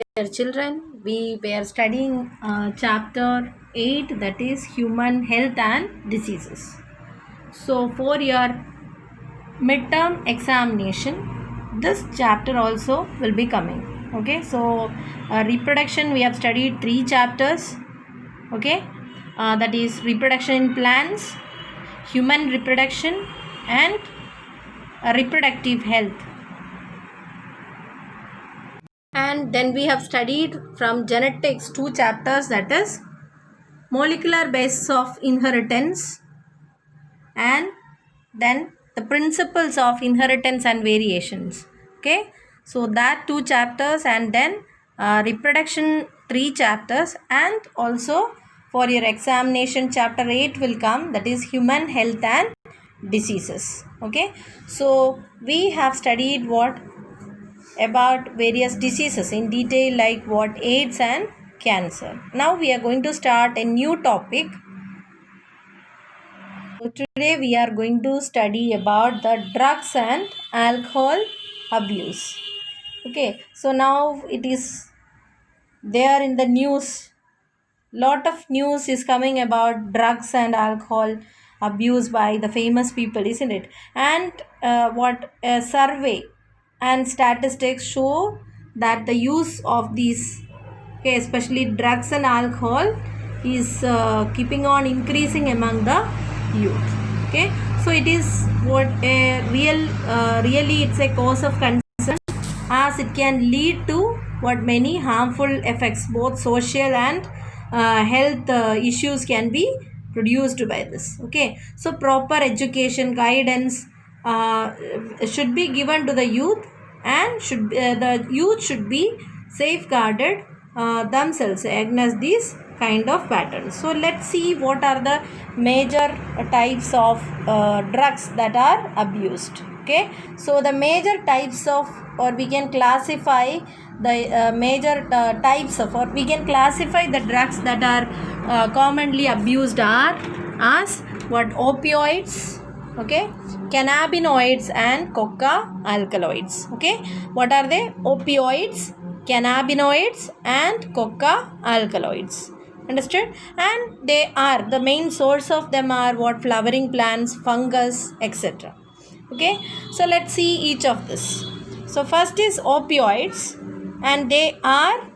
Dear children, we were studying chapter 8, that is human health and diseases. So for your midterm examination, this chapter also will be coming. Okay, so reproduction, we have studied 3 chapters. Okay, that is reproduction in plants, human reproduction, and reproductive health. And then we have studied from genetics 2 chapters, that is molecular basis of inheritance, and then the principles of inheritance and variations. Okay, so that 2 chapters, and then reproduction 3 chapters, and also for your examination chapter 8 will come, that is human health and diseases. Okay, so we have studied what about various diseases in detail, like what AIDS and cancer. Now we are going to start a new topic. So today we are going to study about the drugs and alcohol abuse. Okay, so now it is there in the news. Lot of news is coming about drugs and alcohol abuse by the famous people, isn't it? And what a survey and statistics show that the use of these, okay, especially drugs and alcohol, is keeping on increasing among the youth. Okay, so it is what a really it's a cause of concern, as it can lead to what many harmful effects, both social and health issues can be produced by this. Okay, so proper education guidance should be given to the youth, and the youth should be safeguarded themselves against these kind of patterns. So let's see what are the major types of drugs that are abused. Okay, so the major types of, or we can classify the major types of, or we can classify the drugs that are commonly abused are as what: opioids, okay, cannabinoids and coca alkaloids. Okay, what are they? Opioids, cannabinoids and coca alkaloids. Understood? And they are the main source of them are what: flowering plants, fungus, etc. Okay, so let's see each of this. So first is opioids, and they are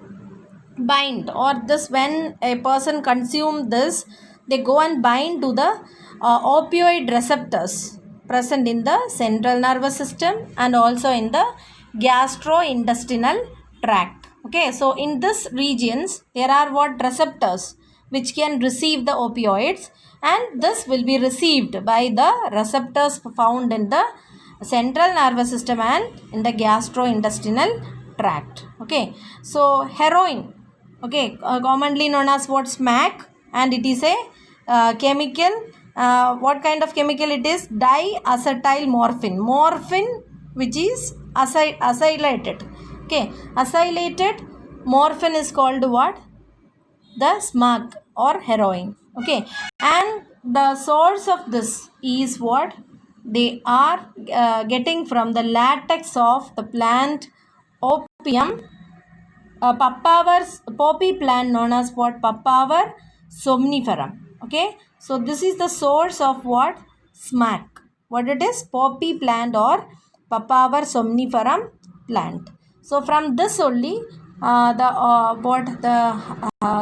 bind, or this, when a person consume this, they go and bind to the opioid receptors present in the central nervous system and also in the gastrointestinal tract. Okay, so in this regions there are what: receptors which can receive the opioids, and this will be received by the receptors found in the central nervous system and in the gastrointestinal tract. Okay, so heroin, okay, commonly known as what: smack, and it is a chemical. What kind of chemical it is? Diacetyl morphine, which is acylated. Okay, acylated morphine is called what? The smack or heroin. Okay, and the source of this is what? They are getting from the latex of the plant opium, poppy plant known as what? Papaver somniferum. Okay, so this is the source of what? Smack. What it is? Poppy plant or Papaver somniferum plant. So from this only the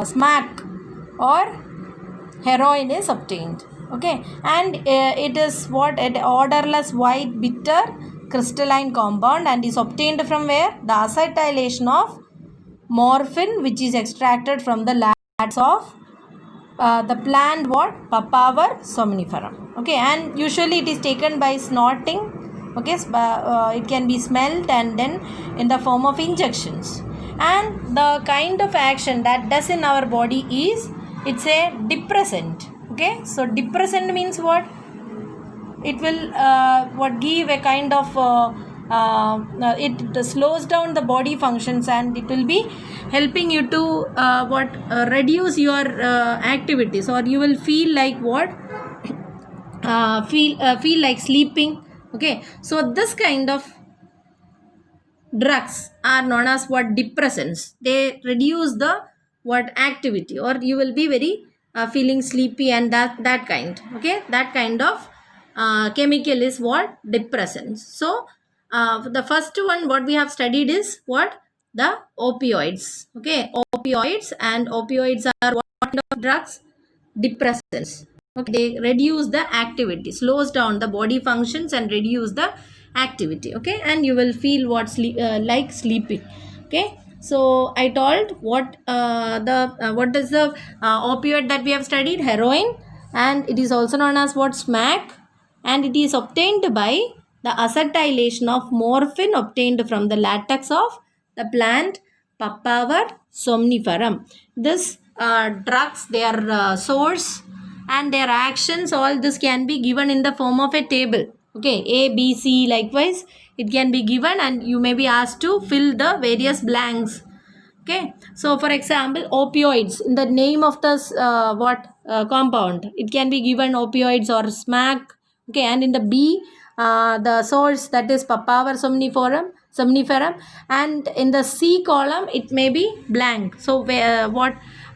smack or heroin is obtained. Okay, and it is what? An odorless white bitter crystalline compound, and is obtained from where? The acetylation of morphine, which is extracted from the latex of the plant what? Papaver somniferum. Okay, and usually it is taken by snorting. Okay, it can be smelled and then in the form of injections. And the kind of action that does in our body is, it's a depressant. Okay, so depressant means what? It will what give a kind of it slows down the body functions, and it will be helping you to reduce your activities, or you will feel like what? Feel like sleeping. Okay, so this kind of drugs are known as what? Depressants. They reduce the what activity, or you will be very feeling sleepy and that kind. Okay, that kind of chemical is what? Depressants. So the first one what we have studied is what? The opioids. Okay, opioids, and opioids are what kind of drugs? Depressants. Okay, they reduce the activity, slows down the body functions and reduce the activity. Okay, and you will feel what? Like sleeping. Okay, so I told what what is the opioid that we have studied? Heroin, and it is also known as what? Smack, and it is obtained by the acetylation of morphine obtained from the latex of the plant Papaver somniferum. This drugs, their source and their actions, all this can be given in the form of a table. Okay, A, B, C, likewise it can be given, and you may be asked to fill the various blanks. Okay, so for example, opioids, in the name of this compound, it can be given opioids or smack. Okay, and in the B, the source, that is Papaver somniferum, and in the C column it may be blank. So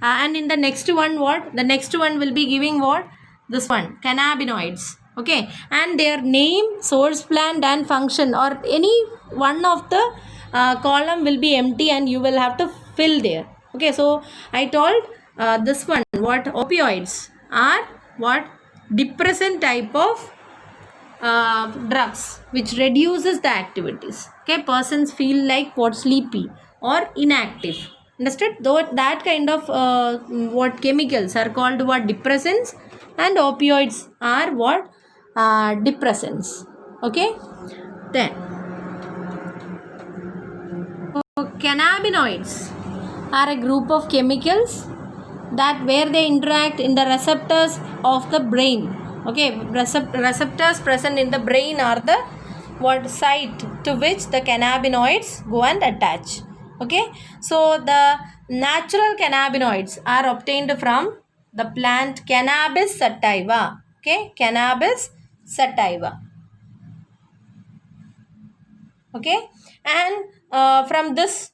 and in the next one, what? The next one will be giving what? This one, cannabinoids. Okay, and their name, source, plant and function, or any one of the column will be empty and you will have to fill there. Okay, so I told this one, what? Opioids are what? Depressant type of drugs which reduces the activities. Okay, persons feel like what? Sleepy or inactive. Understood? Though that kind of what chemicals are called what? Depressants, and opioids are what? Depressants. Okay, then cannabinoids are a group of chemicals that where they interact in the receptors of the brain. Okay, receptors present in the brain are the what? Site to which the cannabinoids go and attach. Okay, so the natural cannabinoids are obtained from the plant Cannabis sativa. Okay, Cannabis sativa. Okay, and from this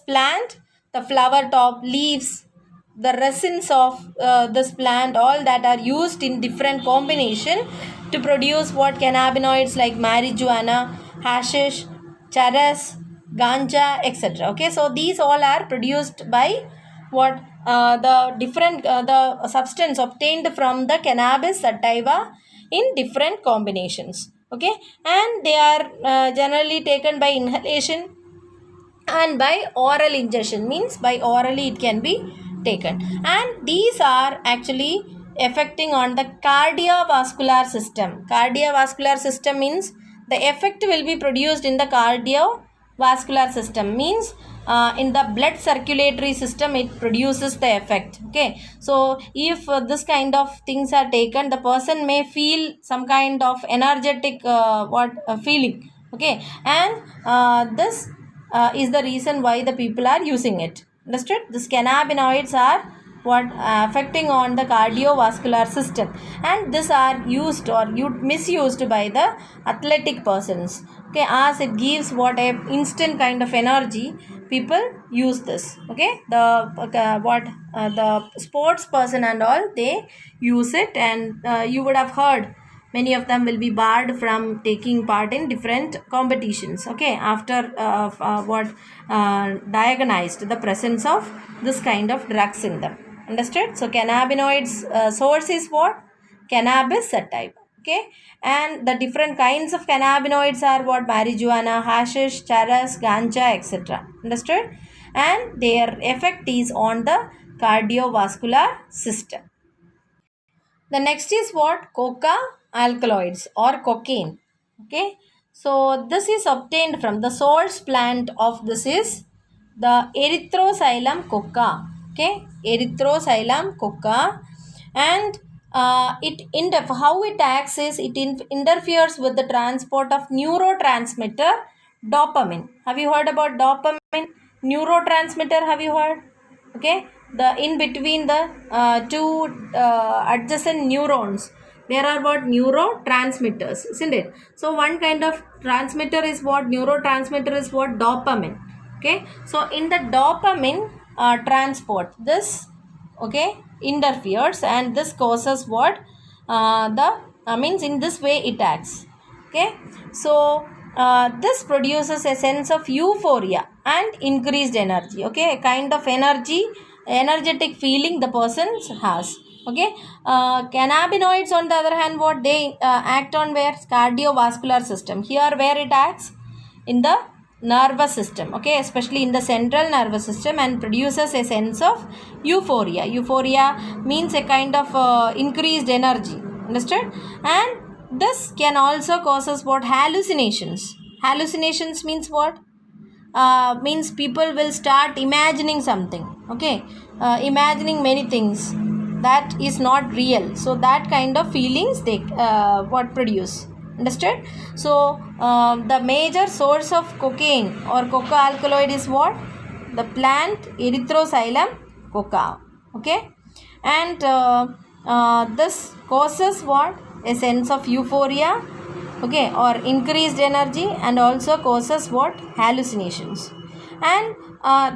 plant, the flower top, leaves, the resins of this plant, all that are used in different combination to produce what? Cannabinoids like marijuana, hashish, charas, ganja, etc. Okay, so these all are produced by what? The different the substance obtained from the cannabis sativa in different combinations. Okay, and they are generally taken by inhalation and by oral ingestion, means by orally it can be taken, and these are actually affecting on the cardiovascular system. Cardiovascular system means the effect will be produced in the cardiovascular system, means in the blood circulatory system it produces the effect. Okay, so if this kind of things are taken, the person may feel some kind of energetic feeling. Okay, and this is the reason why the people are using it. Understood? These cannabinoids are what? Affecting on the cardiovascular system, and these are used or misused by the athletic persons. Okay, as it gives what? A instant kind of energy, people use this. Okay, the sports person and all, they use it, and you would have heard many of them will be barred from taking part in different competitions. Okay, after diagnosed the presence of this kind of drugs in them. Understood? So cannabinoids source is what? Cannabis sativa. Okay, and the different kinds of cannabinoids are what? Marijuana, hashish, charas, ganja, etc. Understood? And their effect is on the cardiovascular system. The next is what? Coca alkaloids or cocaine. Okay, so this is obtained from the source plant of this is the Erythroxylum coca. Okay, Erythroxylum coca, and how it acts is it interferes with the transport of neurotransmitter dopamine. Have you heard about dopamine? Neurotransmitter, have you heard? Okay, the in between the two adjacent neurons, There are what? Neurotransmitters, isn't it? So one kind of transmitter is what? Neurotransmitter is what? Dopamine. Okay, so in the dopamine transport, this, okay, interferes, and this causes what? The means in this way it acts. Okay, so this produces a sense of euphoria and increased energy. Okay, a kind of energetic feeling the person has. Okay, cannabinoids on the other hand, what they act on? Where? Cardiovascular system. Here where it acts? In the nervous system. Okay, especially in the central nervous system, and produces a sense of euphoria means a kind of increased energy. Understood? And this can also causes what? Hallucinations means what? Means people will start imagining something. Okay, imagining many things that is not real, so that kind of feelings they what produce. Understood? So the major source of cocaine or coca alkaloid is what? The plant Erythroxylum coca. Okay, and this causes what? A sense of euphoria, okay, or increased energy, and also causes what? Hallucinations. And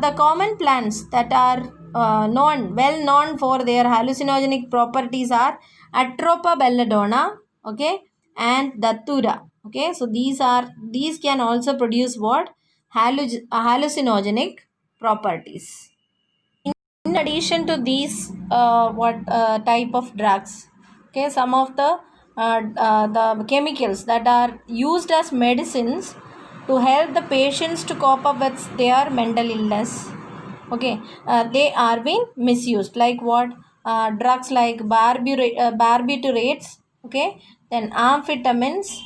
the common plants that are well known for their hallucinogenic properties are Atropa belladonna, okay, and Datura. Okay, so these can also produce what? Hallucinogenic properties. In addition to these what type of drugs, okay, some of the chemicals that are used as medicines to help the patients to cope up with their mental illness, okay, they are being misused, like what? Drugs like barbiturates, okay, then amphetamines,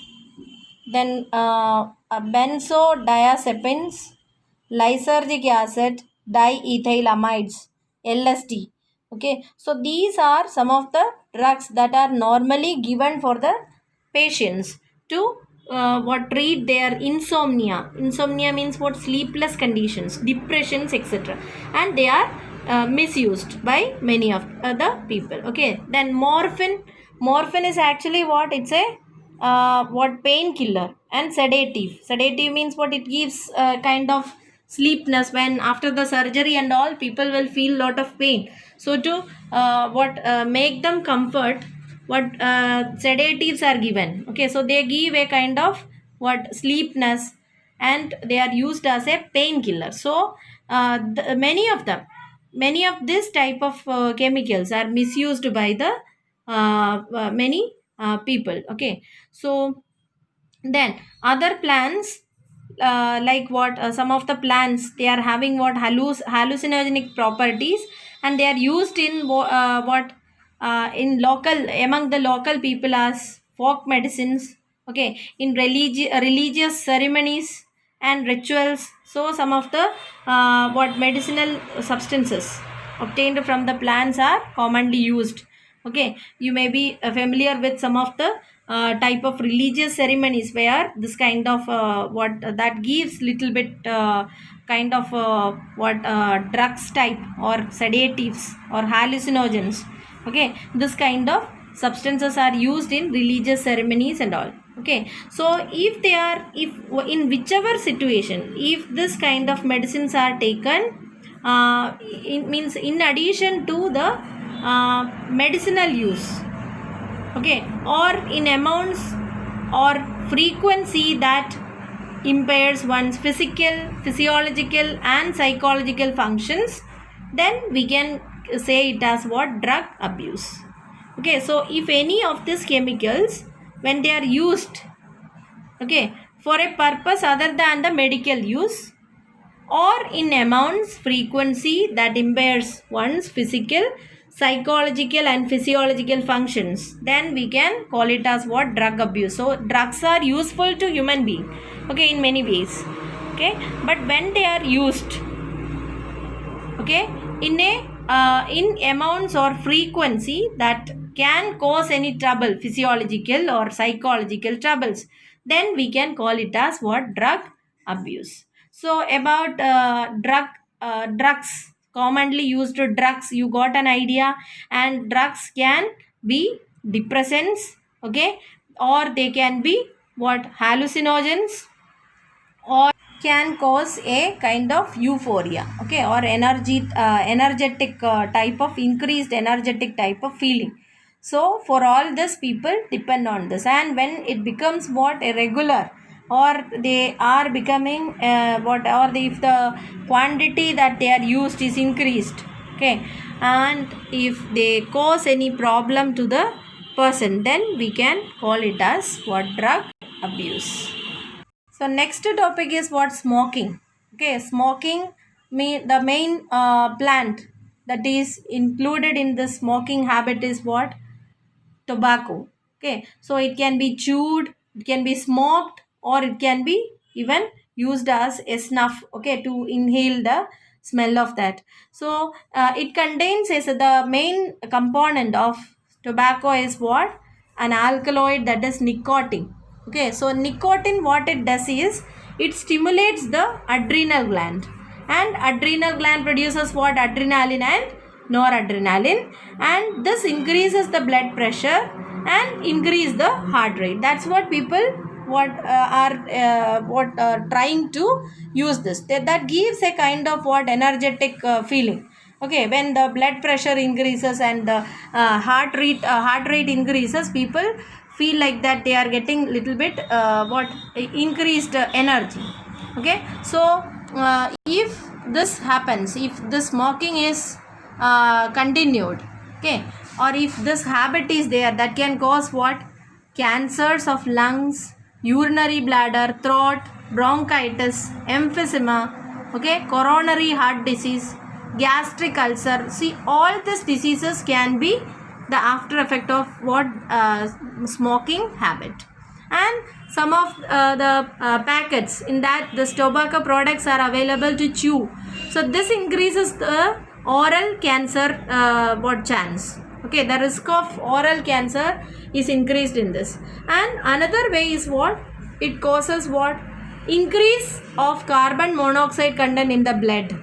then benzodiazepines, lysergic acid, diethylamines, LSD. Okay, so these are some of the drugs that are normally given for the patients to what? Treat their insomnia. Insomnia means what? Sleepless conditions, depressions, etc. And they are misused by many of the people. Okay, then morphine. Morphine is actually what? It's a what? Painkiller and sedative means what? It gives kind of sleepness. When after the surgery and all, people will feel lot of pain, so to what make them comfort, what sedatives are given. Okay, so they give a kind of what? Sleepness, and they are used as a painkiller. So many of this type of chemicals are misused by the many people. Okay, so then other plants like what? Some of the plants, they are having what? Hallucinogenic properties, and they are used in what? In local, among the local people as folk medicines, okay, in religious ceremonies and rituals. So some of the what? Medicinal substances obtained from the plants are commonly used. Okay, you may be familiar with some of the type of religious ceremonies where this kind of what that gives little bit kind of what drugs type or sedatives or hallucinogens. Okay, this kind of substances are used in religious ceremonies and all. Okay, so if in whichever situation, if this kind of medicines are taken, it means in addition to the medicinal use, okay, or in amounts or frequency that impairs one's physiological and psychological functions, then we can say it as what? Drug abuse. Okay, so if any of these chemicals, when they are used, okay, for a purpose other than the medical use, or in amounts, frequency that impairs one's physical, psychological and physiological functions, then we can call it as what? Drug abuse. So drugs are useful to human being, okay, in many ways, okay, but when they are used, okay, in amounts or frequency that can cause any trouble, physiological or psychological troubles, then we can call it as what? Drug abuse. So about drugs, commonly used drugs, you got an idea. And drugs can be depressants, okay, or they can be what, hallucinogens, or can cause a kind of euphoria, okay, or energetic type of increased energetic type of feeling. So for all this, people depend on this, and when it becomes what, a regular, or they are becoming what, or if the quantity that they are used is increased, okay, and if they cause any problem to the person, then we can call it as what, drug abuse. So next topic is what, smoking. Okay, smoking the main plant that is included in the smoking habit is what, tobacco. Okay, so it can be chewed, it can be smoked, or it can be even used as a snuff, okay, to inhale the smell of that. So it contains, is the main component of tobacco is what, an alkaloid, that is nicotine. Okay, so nicotine, what it does is it stimulates the adrenal gland, and adrenal gland produces what, adrenaline and noradrenaline, and this increases the blood pressure and increase the heart rate. That's what people are trying to use this, that gives a kind of what, energetic feeling. Okay, when the blood pressure increases and the heart rate increases, people feel like that they are getting little bit what, increased energy. Okay, so if this happens, if this smoking is continued, okay, or if this habit is there, that can cause what, cancers of lungs, urinary bladder, throat, bronchitis, emphysema, okay, coronary heart disease, gastric ulcer. See, all these diseases can be the after effect of what, smoking habit. And some of the packets in that the tobacco products are available to chew, so this increases the oral cancer what, chance. Okay, the risk of oral cancer is increased in this. And another way is what, it causes what, increase of carbon monoxide content in the blood.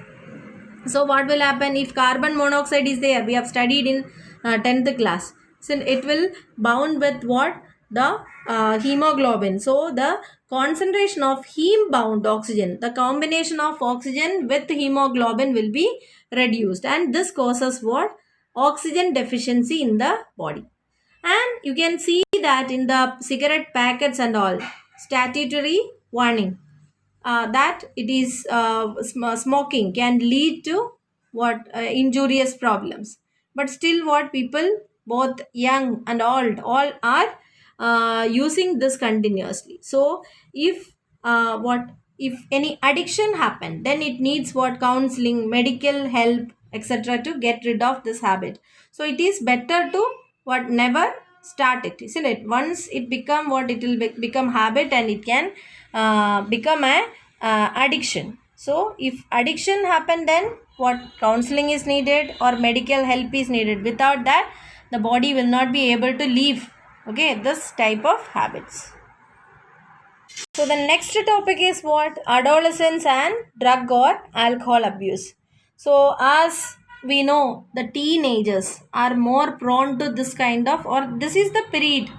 So what will happen if carbon monoxide is there, we have studied in 10th class, so it will bound with what, the hemoglobin. So the concentration of heme bound oxygen, the combination of oxygen with hemoglobin will be reduced, and this causes what, oxygen deficiency in the body. And you can see that in the cigarette packets and all, statutory warning that it is smoking can lead to what, injurious problems. But still what, people both young and old all are using this continuously. So if what, if any addiction happen, then it needs what, counseling, medical help, etc., to get rid of this habit. So it is better to what, never start it, isn't it? Once it become what, it will become habit, and it can become a addiction. So if addiction happen, then what, counseling is needed or medical help is needed. Without that, the body will not be able to leave, okay, this type of habits. So the next topic is what, adolescence and drug or alcohol abuse. So as we know, the teenagers are more prone to this kind of, or this is the period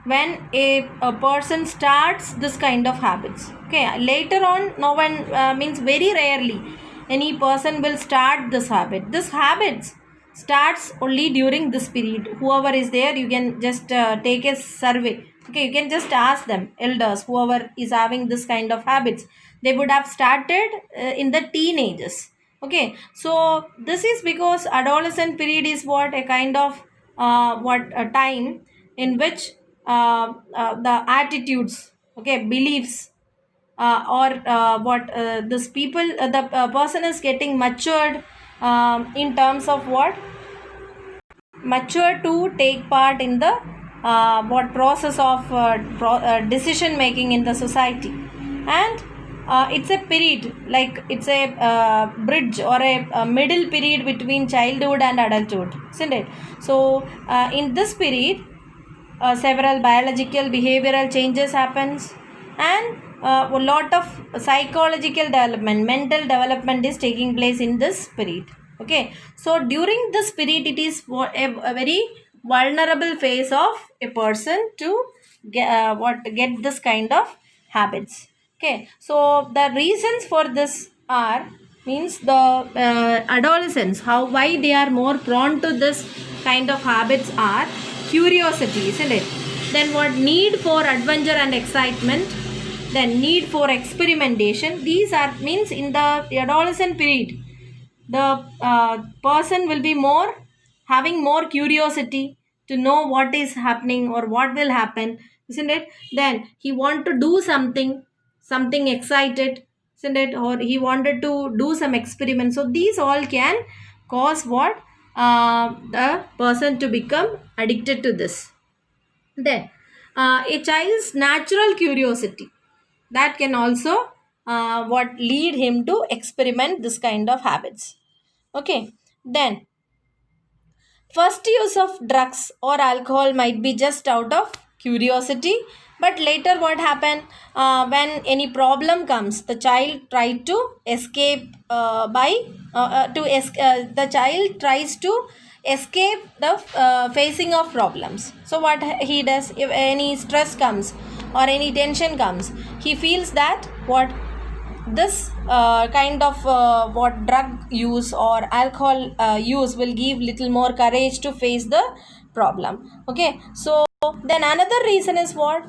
when a person starts this kind of habits. Okay, later on, no one means very rarely any person will start this habit. This habits starts only during this period. Whoever is there, you can just take a survey. Okay, you can just ask them, elders, whoever is having this kind of habits, they would have started in the teenagers. Okay, so this is because adolescent period is what, a kind of what, a time in which the attitudes, okay, beliefs, or what, this people, the person is getting matured in terms of what, mature to take part in the what, process of decision making in the society. And it's a period, like it's a bridge or a middle period between childhood and adulthood, isn't it? So in this period, several biological behavioral changes happens, and a lot of psychological development, mental development is taking place in this period. Okay, so during this period, it is a very vulnerable phase of a person to get this kind of habits. Okay, so the reasons for this are, means the adolescents, how, why they are more prone to this kind of habits are curiosity, isn't it? Then what, need for adventure and excitement, then need for experimentation. These are, means in the adolescent period, the person will be more having more curiosity to know what is happening or what will happen, isn't it? Then he want to do something excited, isn't it? Or he wanted to do some experiment. So these all can cause what, the person to become addicted to this. Then a child's natural curiosity, that can also what lead him to experiment this kind of habits. Okay, then first use of drugs or alcohol might be just out of curiosity, but later what happened, when any problem comes, the child tried to escape by the child tries to escape the facing of problems. So what he does, if any stress comes or any tension comes, he feels that what, this kind of what drug use or alcohol use will give little more courage to face the problem. Okay, so then another reason is what,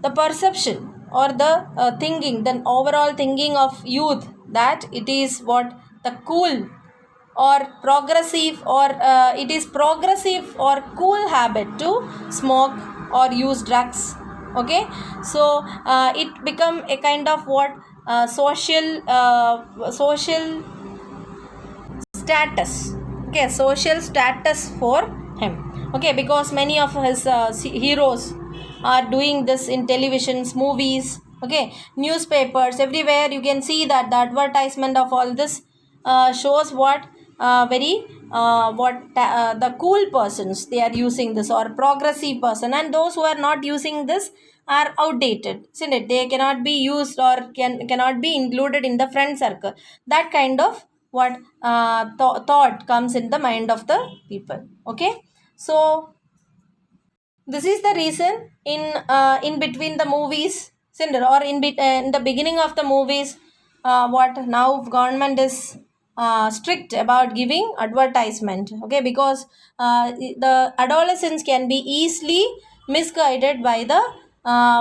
the perception or the thinking, then overall thinking of youth, that it is what, the cool or progressive, or it is progressive or cool habit to smoke or use drugs. Okay, so it become a kind of what, social status. Okay, social status for him. Okay, because many of his heroes are doing this in televisions, movies, okay, newspapers, everywhere you can see that the advertisement of all this shows what, very the cool persons they are using this, or progressive person, and those who are not using this are outdated, isn't it? They cannot be used or cannot be included in the friend circle. That kind of what thought comes in the mind of the people. Okay, so this is the reason in between the movies, Cinder, or in the beginning of the movies, what now government is strict about giving advertisement. Okay, because the adolescents can be easily misguided by the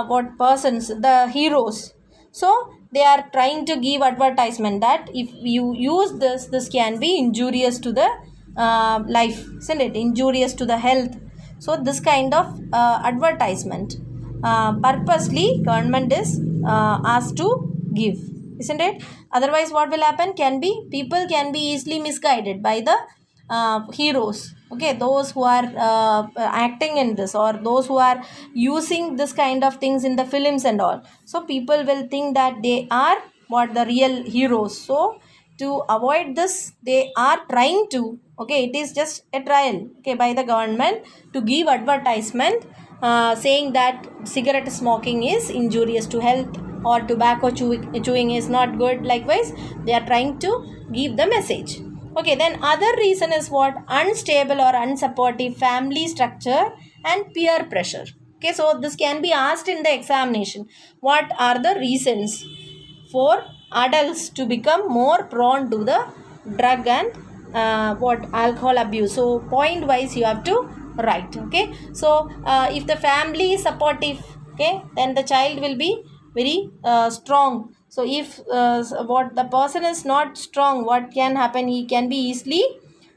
what persons, the heroes. So they are trying to give advertisement that if you use this can be injurious to the life, isn't it? Injurious to the health. So this kind of advertisement purposely government is asked to give, isn't it? Otherwise what will happen, can be people can be easily misguided by the heroes. Okay, those who are acting in this, or those who are using this kind of things in the films and all. So people will think that they are what, the real heroes. So to avoid this, they are trying to, okay, it is just a trial, okay, by the government to give advertisement saying that cigarette smoking is injurious to health, or tobacco chewing is not good. Likewise they are trying to give the message. Okay, then other reason is what, unstable or unsupportive family structure and peer pressure. Okay, so this can be asked in the examination, what are the reasons for adults to become more prone to the drug and what, alcohol abuse. So point wise you have to write. Okay, so if the family is supportive, okay, then the child will be very strong. So if what the person is not strong, what can happen, he can be easily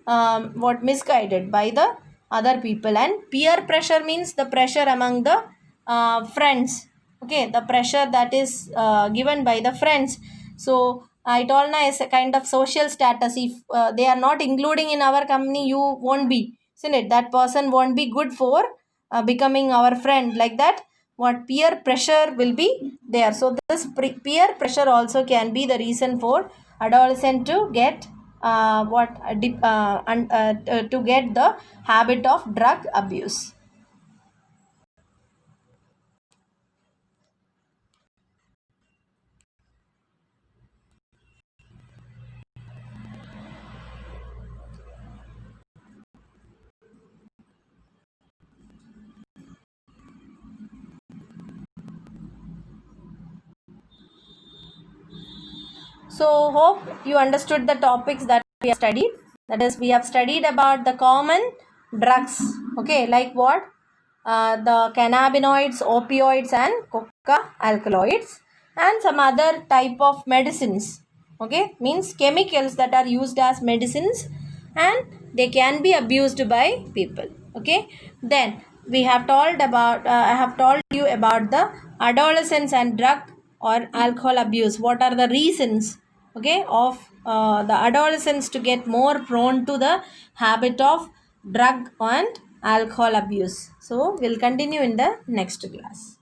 what, misguided by the other people. And peer pressure means the pressure among the friends. Okay, the pressure that is given by the friends. So it all now is a kind of social status. If they are not including in our company, you won't be, isn't it? That person won't be good for becoming our friend, like that. What peer pressure will be there. So this peer pressure also can be the reason for adolescent to get to get the habit of drug abuse. So hope you understood the topics that we have studied. That is, we have studied about the common drugs. Okay, like what? The cannabinoids, opioids, and coca alkaloids, and some other type of medicines. Okay, means chemicals that are used as medicines, and they can be abused by people. Okay, then we have told about I have told you about the adolescence and drug or alcohol abuse. What are the reasons, okay, of the adolescents to get more prone to the habit of drug and alcohol abuse? So we'll continue in the next class.